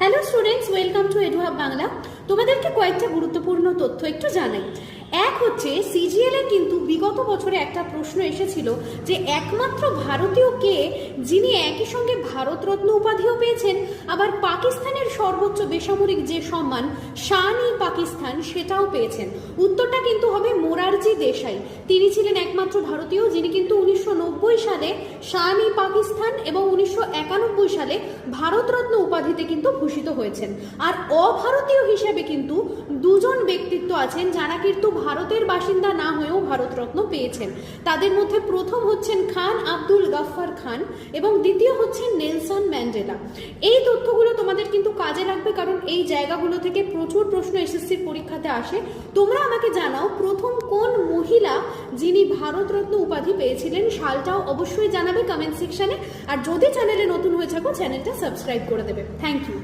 Hello students, welcome to এডুহাব Bangla. তোমাদেরকে কয়েকটা গুরুত্বপূর্ণ তথ্য একটু জানাই। এক হচ্ছে, সিজিএল এ কিন্তু বিগত বছরে একটা প্রশ্ন এসেছিল যে একমাত্র ভারতীয় কে যিনি একই সঙ্গে ভারতরত্ন উপাধিও পেয়েছেন, আবার পাকিস্তানের সর্বোচ্চ বেসামরিক যে সম্মান শান-ই-পাকিস্তান সেটাও পেয়েছেন। উত্তরটা কিন্তু হবে মোরারজি দেশাই। তিনি ছিলেন একমাত্র ভারতীয় যিনি কিন্তু 1990 সালে শান-ই-পাকিস্তান এবং 1991 সালে ভারতরত্ন উপাধিতে কিন্তু ভূষিত হয়েছেন। আর অভারতীয় হিসেবে কিন্তু দুজন ব্যক্তিত্ব আছেন যারা কিন্তু ভারতের বাসিন্দা না হয়েও ভারতরত্ন পেয়েছেন। তাদের মধ্যে প্রথম হচ্ছেন খান আব্দুল গাফফার খান এবং দ্বিতীয় হচ্ছেন নেলসন ম্যান্ডেলা। এই তথ্যগুলো তোমাদের কিন্তু কাজে লাগবে, কারণ এই জায়গাগুলো থেকে প্রচুর প্রশ্ন এসএসসির পরীক্ষাতে আসে। তোমরা আমাকে জানাও প্রথম কোন মহিলা যিনি ভারতরত্ন উপাধি পেয়েছিলেন, সালটাও অবশ্যই জানাবে কমেন্ট সেকশনে। আর যদি চ্যানেলে নতুন হয়ে থাকো চ্যানেলটা সাবস্ক্রাইব করে দেবে। Thank you.